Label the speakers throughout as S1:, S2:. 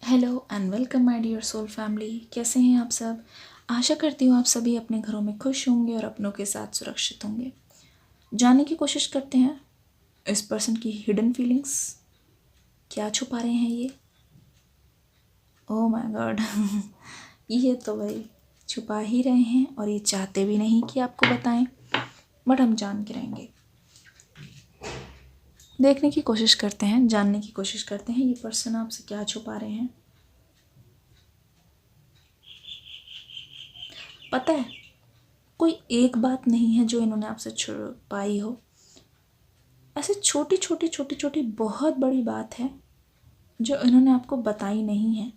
S1: Hello and welcome my dear soul family. कैसे हैं आप सब। आशा करती हूँ आप सभी अपने घरों में खुश होंगे और अपनों के साथ सुरक्षित होंगे। जानने की कोशिश करते हैं इस पर्सन की हिडन फीलिंग्स। क्या छुपा रहे हैं ये। ओह माय गॉड ये तो भाई छुपा ही रहे हैं और ये चाहते भी नहीं कि आपको बताएं, बट हम जान के रहेंगे। देखने की कोशिश करते हैं, जानने की कोशिश करते हैं ये पर्सन आपसे क्या छुपा रहे हैं। पता है, कोई एक बात नहीं है जो इन्होंने आपसे छुपाई हो। ऐसे छोटी छोटी छोटी छोटी बहुत बड़ी बात है जो इन्होंने आपको बताई नहीं है।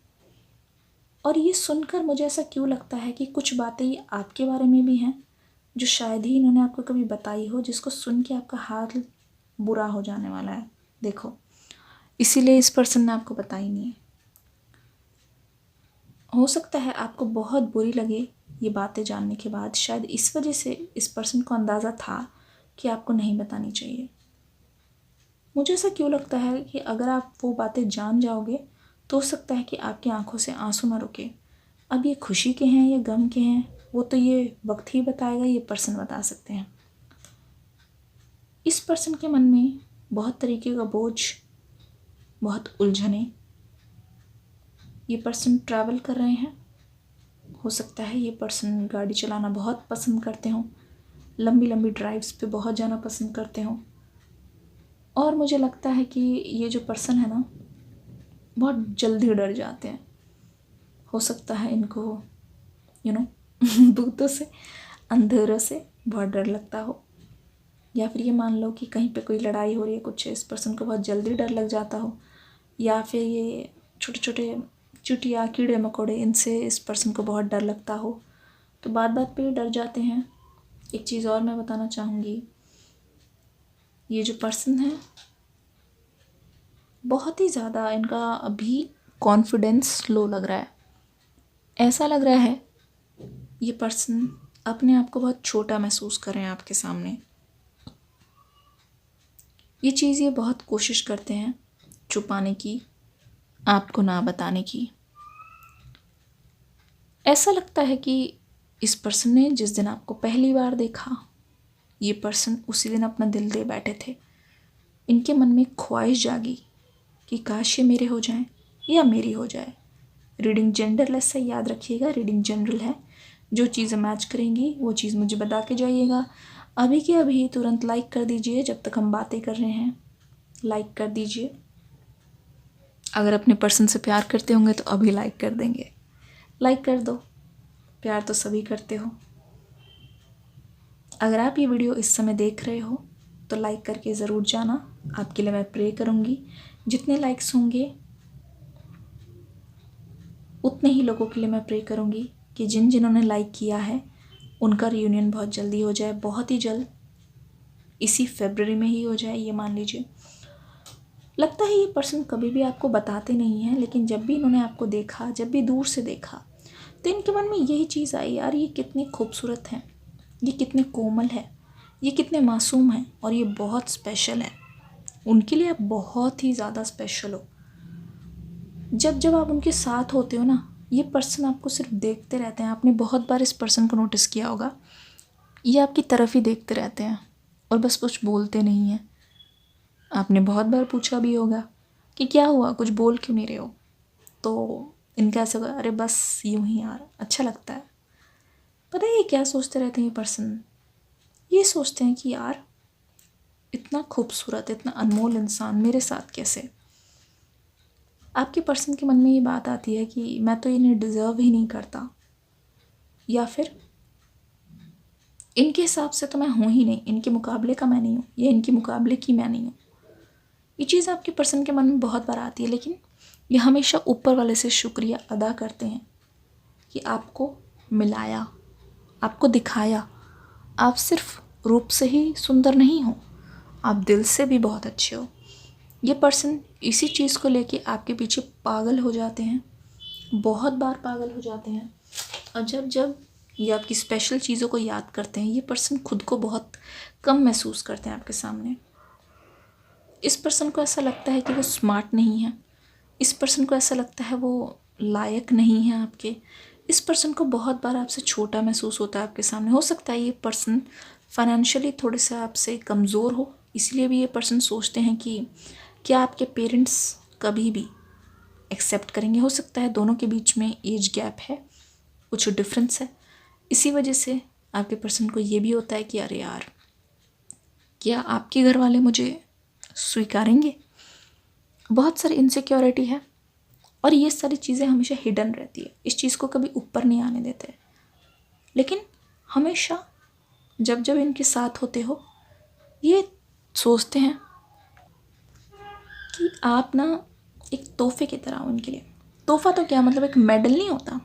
S1: और ये सुनकर मुझे ऐसा क्यों लगता है कि कुछ बातें ये आपके बारे में भी हैं जो शायद ही इन्होंने आपको कभी बताई हो, जिसको सुन के आपका हाथ बुरा हो जाने वाला है। देखो, इसीलिए इस पर्सन ने आपको बताई नहीं है। हो सकता है आपको बहुत बुरी लगे ये बातें जानने के बाद। शायद इस वजह से इस पर्सन को अंदाज़ा था कि आपको नहीं बतानी चाहिए। मुझे ऐसा क्यों लगता है कि अगर आप वो बातें जान जाओगे तो हो सकता है कि आपकी आंखों से आंसू ना रुके। अब ये खुशी के हैं या गम के हैं वो तो ये वक्त ही बताएगा, ये पर्सन बता सकते हैं। इस पर्सन के मन में बहुत तरीके का बोझ, बहुत उलझने। ये पर्सन ट्रैवल कर रहे हैं। हो सकता है ये पर्सन गाड़ी चलाना बहुत पसंद करते हों, लंबी लंबी ड्राइव्स पे बहुत जाना पसंद करते हों। और मुझे लगता है कि ये जो पर्सन है ना, बहुत जल्दी डर जाते हैं। हो सकता है इनको भूतों से, अंधेरों से बहुत डर लगता हो, या फिर ये मान लो कि कहीं पे कोई लड़ाई हो रही है, कुछ इस पर्सन को बहुत जल्दी डर लग जाता हो, या फिर ये छोटे छोटे चुटिया कीड़े मकोड़े, इनसे इस पर्सन को बहुत डर लगता हो, तो बात बात पे ये डर जाते हैं। एक चीज़ और मैं बताना चाहूँगी, ये जो पर्सन है बहुत ही ज़्यादा इनका अभी कॉन्फिडेंस लो लग रहा है। ऐसा लग रहा है ये पर्सन अपने आप को बहुत छोटा महसूस कर रहे हैं आपके सामने। ये चीज़ ये बहुत कोशिश करते हैं छुपाने की, आपको ना बताने की। ऐसा लगता है कि इस पर्सन ने जिस दिन आपको पहली बार देखा, ये पर्सन उसी दिन अपना दिल दे बैठे थे। इनके मन में ख्वाहिश जागी कि काश ये मेरे हो जाएं या मेरी हो जाए। रीडिंग जेंडरलेस है, याद रखिएगा, रीडिंग जनरल है। जो चीज़ें मैच करेंगी वो चीज़ मुझे बता के जाइएगा। अभी के अभी तुरंत लाइक कर दीजिए। जब तक हम बातें कर रहे हैं लाइक कर दीजिए। अगर अपने पर्सन से प्यार करते होंगे तो अभी लाइक कर देंगे। लाइक कर दो, प्यार तो सभी करते हो। अगर आप ये वीडियो इस समय देख रहे हो तो लाइक करके ज़रूर जाना। आपके लिए मैं प्रे करूँगी। जितने लाइक्स होंगे उतने ही लोगों के लिए मैं प्रे करूँगी कि जिन्होंने लाइक किया है उनका रियूनियन बहुत जल्दी हो जाए, बहुत ही जल्द, इसी फरवरी में ही हो जाए, ये मान लीजिए। लगता है ये पर्सन कभी भी आपको बताते नहीं हैं, लेकिन जब भी इन्होंने आपको देखा, जब भी दूर से देखा, तो इनके मन में यही चीज़ आई, यार ये कितने खूबसूरत हैं, ये कितने कोमल है, ये कितने मासूम हैं और ये बहुत स्पेशल है। उनके लिए आप बहुत ही ज़्यादा स्पेशल हो। जब जब आप उनके साथ होते हो ना, ये पर्सन आपको सिर्फ देखते रहते हैं। आपने बहुत बार इस पर्सन को नोटिस किया होगा, ये आपकी तरफ ही देखते रहते हैं और बस कुछ बोलते नहीं हैं। आपने बहुत बार पूछा भी होगा कि क्या हुआ, कुछ बोल क्यों नहीं रहे हो, तो इनका ऐसा होगा, अरे बस यूं ही यार, अच्छा लगता है। पता है ये क्या सोचते रहते हैं ये पर्सन। ये सोचते हैं कि यार इतना खूबसूरत, इतना अनमोल इंसान मेरे साथ कैसे। आपके पर्सन के मन में ये बात आती है कि मैं तो इन्हें डिज़र्व ही नहीं करता, या फिर इनके हिसाब से तो मैं हूँ ही नहीं, इनके मुकाबले का मैं नहीं हूँ, या इनके मुकाबले की मैं नहीं हूँ। ये चीज़ आपके पर्सन के मन में बहुत बार आती है, लेकिन ये हमेशा ऊपर वाले से शुक्रिया अदा करते हैं कि आपको मिलाया, आपको दिखाया। आप सिर्फ रूप से ही सुंदर नहीं हो, आप दिल से भी बहुत अच्छे हो। ये पर्सन इसी चीज़ को लेके आपके पीछे पागल हो जाते हैं, बहुत बार पागल हो जाते हैं। और जब जब ये आपकी स्पेशल चीज़ों को याद करते हैं, ये पर्सन खुद को बहुत कम महसूस करते हैं आपके सामने। इस पर्सन को ऐसा लगता है कि वो स्मार्ट नहीं है, इस पर्सन को ऐसा लगता है वो लायक नहीं है आपके। इस पर्सन को बहुत बार आपसे छोटा महसूस होता है आपके सामने। हो सकता है ये पर्सन फाइनेंशियली थोड़े से आपसे कमज़ोर हो, इसलिए भी ये पर्सन सोचते हैं कि क्या आपके पेरेंट्स कभी भी एक्सेप्ट करेंगे। हो सकता है दोनों के बीच में एज गैप है, कुछ डिफरेंस है। इसी वजह से आपके पर्सन को ये भी होता है कि अरे यार, क्या आपके घर वाले मुझे स्वीकारेंगे। बहुत सारी इनसिक्योरिटी है और ये सारी चीज़ें हमेशा हिडन रहती है, इस चीज़ को कभी ऊपर नहीं आने देते। लेकिन हमेशा जब जब इनके साथ होते हो, ये सोचते हैं कि आप ना एक तोहफे की तरह हो इनके लिए। तोहफा तो क्या मतलब, एक मेडल नहीं होता,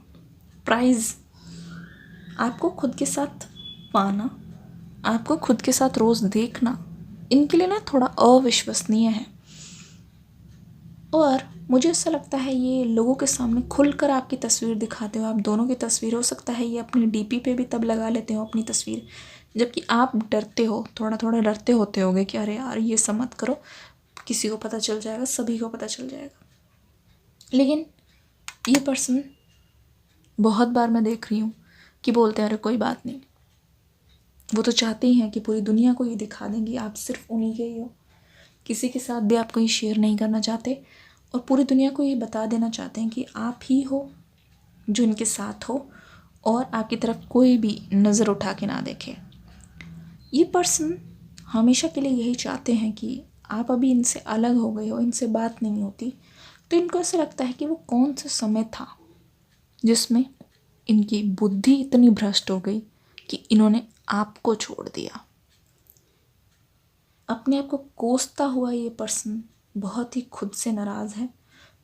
S1: प्राइज़। आपको खुद के साथ पाना, आपको खुद के साथ रोज़ देखना इनके लिए ना थोड़ा अविश्वसनीय है। और मुझे ऐसा लगता है ये लोगों के सामने खुलकर आपकी तस्वीर दिखाते हो, आप दोनों की तस्वीर, हो सकता है ये अपनी डीपी पे भी तब लगा लेते हो अपनी तस्वीर जबकि आप डरते हो, थोड़ा थोड़ा डरते होते होगे कि अरे यार ये सब मत करो, किसी को पता चल जाएगा, सभी को पता चल जाएगा। लेकिन ये पर्सन बहुत बार मैं देख रही हूँ कि बोलते हैं अरे कोई बात नहीं। वो तो चाहते ही हैं कि पूरी दुनिया को ये दिखा देंगे आप सिर्फ उन्हीं के ही हो, किसी के साथ भी आपको ये शेयर नहीं करना चाहते और पूरी दुनिया को ये बता देना चाहते हैं कि आप ही हो जो इनके साथ हो और आपकी तरफ कोई भी नज़र उठा के ना देखे। ये पर्सन हमेशा के लिए यही चाहते हैं कि आप अभी इनसे अलग हो गए हो, इनसे बात नहीं होती, तो इनको ऐसा लगता है कि वो कौन सा समय था जिसमें इनकी बुद्धि इतनी भ्रष्ट हो गई कि इन्होंने आपको छोड़ दिया। अपने आप को कोसता हुआ ये पर्सन बहुत ही खुद से नाराज़ है,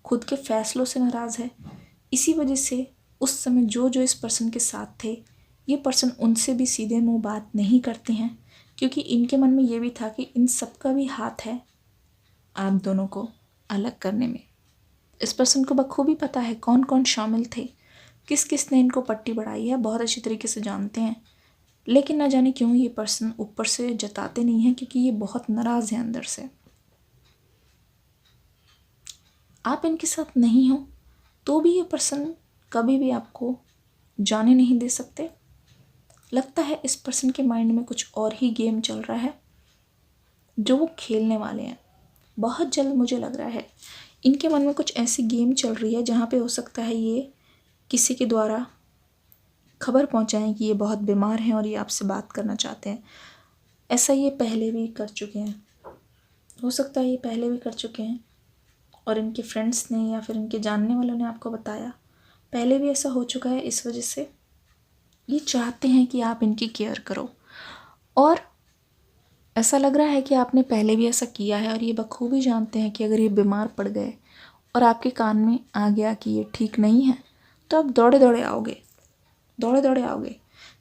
S1: खुद के फैसलों से नाराज़ है। इसी वजह से उस समय जो जो इस पर्सन के साथ थे, ये पर्सन उनसे भी सीधे मुंह बात नहीं करते हैं क्योंकि इनके मन में ये भी था कि इन सबका भी हाथ है आप दोनों को अलग करने में। इस पर्सन को बखूबी पता है कौन कौन शामिल थे, किस किस ने इनको पट्टी बढ़ाई है, बहुत अच्छी तरीके से जानते हैं। लेकिन ना जाने क्यों ये पर्सन ऊपर से जताते नहीं हैं क्योंकि ये बहुत नाराज़ हैं अंदर से। आप इनके साथ नहीं हो तो भी ये पर्सन कभी भी आपको जाने नहीं दे सकते। लगता है इस पर्सन के माइंड में कुछ और ही गेम चल रहा है जो वो खेलने वाले हैं। बहुत जल्द मुझे लग रहा है इनके मन में कुछ ऐसी गेम चल रही है जहाँ पे हो सकता है ये किसी के द्वारा खबर पहुँचाएं कि ये बहुत बीमार हैं और ये आपसे बात करना चाहते हैं। ऐसा ये पहले भी कर चुके हैं, हो सकता है ये पहले भी कर चुके हैं और इनके फ्रेंड्स ने या फिर इनके जानने वालों ने आपको बताया, पहले भी ऐसा हो चुका है। इस वजह से ये चाहते हैं कि आप इनकी केयर करो और ऐसा लग रहा है कि आपने पहले भी ऐसा किया है और ये बखूबी जानते हैं कि अगर ये बीमार पड़ गए और आपके कान में आ गया कि ये ठीक नहीं है तो आप दौड़े दौड़े आओगे, दौड़े दौड़े आओगे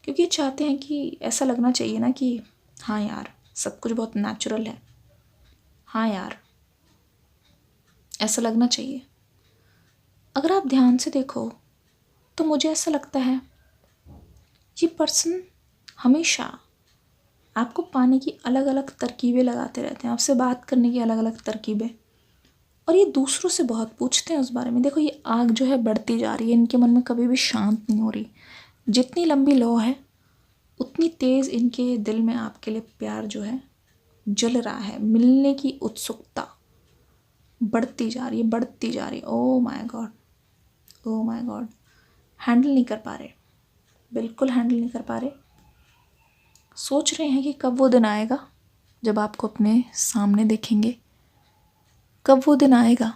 S1: क्योंकि ये चाहते हैं कि ऐसा लगना चाहिए ना कि हाँ यार सब कुछ बहुत नेचुरल है, हाँ यार ऐसा लगना चाहिए। अगर आप ध्यान से देखो तो मुझे ऐसा लगता है ये पर्सन हमेशा आपको पाने की अलग अलग तरकीबें लगाते रहते हैं, आपसे बात करने की अलग अलग तरकीबें, और ये दूसरों से बहुत पूछते हैं उस बारे में। देखो ये आग जो है बढ़ती जा रही है, इनके मन में कभी भी शांत नहीं हो रही। जितनी लंबी लौ है उतनी तेज़ इनके दिल में आपके लिए प्यार जो है जल रहा है, मिलने की उत्सुकता बढ़ती जा रही है, बढ़ती जा रही है। Oh my God, oh my God, handle नहीं कर पा रहे, बिल्कुल हैंडल नहीं कर पा रहे। सोच रहे हैं कि कब वो दिन आएगा जब आपको अपने सामने देखेंगे, कब वो दिन आएगा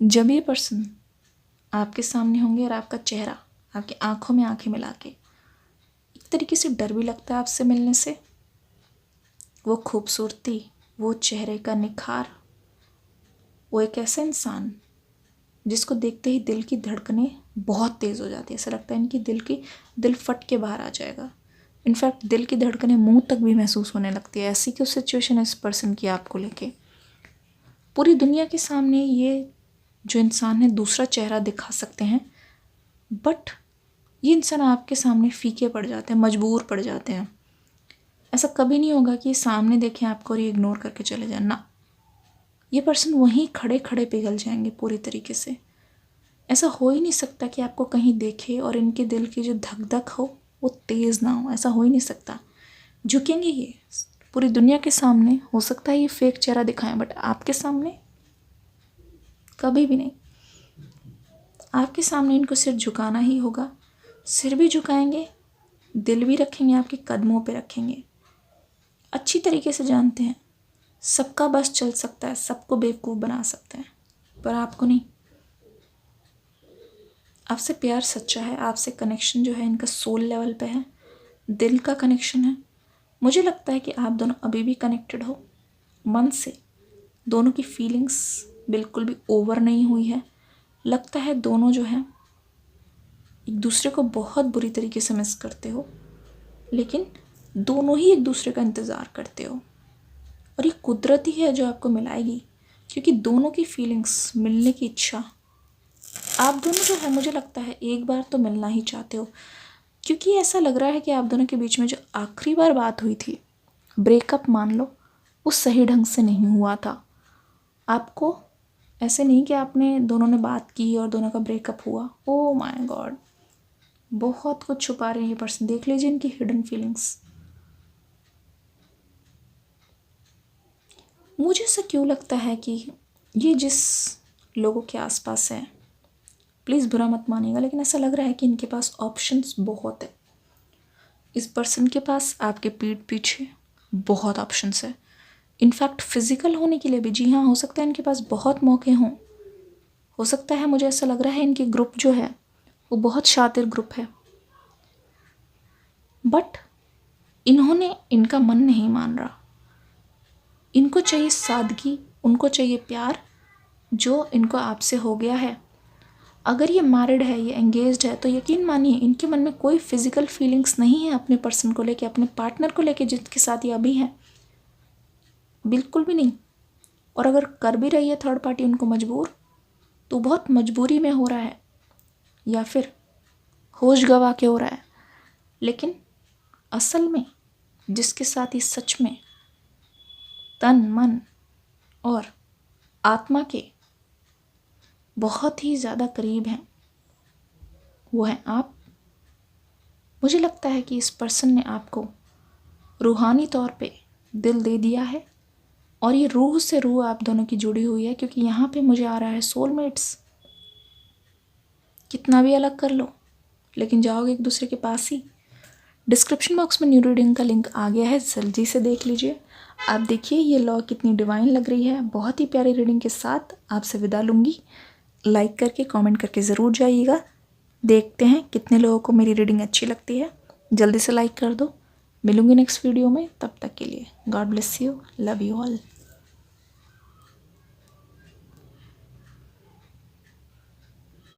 S1: जब ये पर्सन आपके सामने होंगे और आपका चेहरा आपकी आंखों में आंखें मिला के, एक तरीके से डर भी लगता है आपसे मिलने से। वो खूबसूरती, वो चेहरे का निखार, वो एक ऐसा इंसान जिसको देखते ही दिल की धड़कनें बहुत तेज़ हो जाती है। ऐसा लगता है इनकी दिल फट के बाहर आ जाएगा। इनफैक्ट दिल की धड़कनें मुंह तक भी महसूस होने लगती है। ऐसी क्यों सिचुएशन है इस पर्सन की आपको लेके। पूरी दुनिया के सामने ये जो इंसान है दूसरा चेहरा दिखा सकते हैं, बट ये इंसान आपके सामने फीके पड़ जाते हैं, मजबूर पड़ जाते हैं। ऐसा कभी नहीं होगा कि सामने देखें आपको और ये इग्नोर करके चले जाए ना। ये पर्सन वहीं खड़े खड़े पिघल जाएंगे पूरी तरीके से। ऐसा हो ही नहीं सकता कि आपको कहीं देखे और इनके दिल की जो धक धक हो वो तेज़ ना हो, ऐसा हो ही नहीं सकता। झुकेंगे ये पूरी दुनिया के सामने। हो सकता है ये फेक चेहरा दिखाएं, बट आपके सामने कभी भी नहीं। आपके सामने इनको सिर झुकाना ही होगा। सिर भी झुकाएंगे, दिल भी रखेंगे, आपके कदमों पे रखेंगे। अच्छी तरीके से जानते हैं सबका बस चल सकता है, सबको बेवकूफ़ बना सकते हैं, पर आपको नहीं। आपसे प्यार सच्चा है, आपसे कनेक्शन जो है इनका सोल लेवल पे है, दिल का कनेक्शन है। मुझे लगता है कि आप दोनों अभी भी कनेक्टेड हो मन से। दोनों की फीलिंग्स बिल्कुल भी ओवर नहीं हुई है। लगता है दोनों जो हैं एक दूसरे को बहुत बुरी तरीके से मिस करते हो, लेकिन दोनों ही एक दूसरे का इंतज़ार करते हो। और ये कुदरती है जो आपको मिलाएगी, क्योंकि दोनों की फीलिंग्स, मिलने की इच्छा। आप दोनों जो है मुझे लगता है एक बार तो मिलना ही चाहते हो, क्योंकि ऐसा लग रहा है कि आप दोनों के बीच में जो आखिरी बार बात हुई थी, ब्रेकअप मान लो, वो सही ढंग से नहीं हुआ था। आपको ऐसे नहीं कि आपने दोनों ने बात की और दोनों का ब्रेकअप हुआ। ओह माय गॉड, बहुत कुछ छुपा रहे हैं ये पर्सन। देख लीजिए इनकी हिडन फीलिंग्स। मुझे ऐसा क्यों लगता है कि ये जिस लोगों के आसपास है, प्लीज़ बुरा मत मानिएगा, लेकिन ऐसा लग रहा है कि इनके पास ऑप्शंस बहुत है। इस पर्सन के पास आपके पीठ पीछे बहुत ऑप्शंस है, इनफैक्ट फिजिकल होने के लिए भी। जी हाँ, हो सकता है इनके पास बहुत मौके हों। हो सकता है, मुझे ऐसा लग रहा है इनकी ग्रुप जो है वो बहुत शातिर ग्रुप है, बट इनका मन नहीं मान रहा। इनको चाहिए सादगी, उनको चाहिए प्यार जो इनको आपसे हो गया है। अगर ये मैरिड है, ये एंगेज्ड है, तो यकीन मानिए इनके मन में कोई फिजिकल फीलिंग्स नहीं है अपने पर्सन को लेके, अपने पार्टनर को लेके जिसके साथ ये अभी हैं, बिल्कुल भी नहीं। और अगर कर भी रही है थर्ड पार्टी उनको मजबूर, तो बहुत मजबूरी में हो रहा है या फिर होश गवा के हो रहा है। लेकिन असल में जिसके साथ ये सच में तन मन और आत्मा के बहुत ही ज़्यादा करीब हैं, वो हैं आप। मुझे लगता है कि इस पर्सन ने आपको रूहानी तौर पे दिल दे दिया है, और ये रूह से रूह आप दोनों की जुड़ी हुई है, क्योंकि यहाँ पे मुझे आ रहा है सोलमेट्स। कितना भी अलग कर लो, लेकिन जाओगे एक दूसरे के पास ही। डिस्क्रिप्शन बॉक्स में न्यू रीडिंग का लिंक आ गया है, जल्दी से देख लीजिए। आप देखिए ये लॉ कितनी डिवाइन लग रही है। बहुत ही प्यारी रीडिंग के साथ आपसे विदा लूँगी। लाइक करके कमेंट करके ज़रूर जाइएगा। देखते हैं कितने लोगों को मेरी रीडिंग अच्छी लगती है। जल्दी से लाइक कर दो। मिलूँगी नेक्स्ट वीडियो में, तब तक के लिए God bless you, love you all.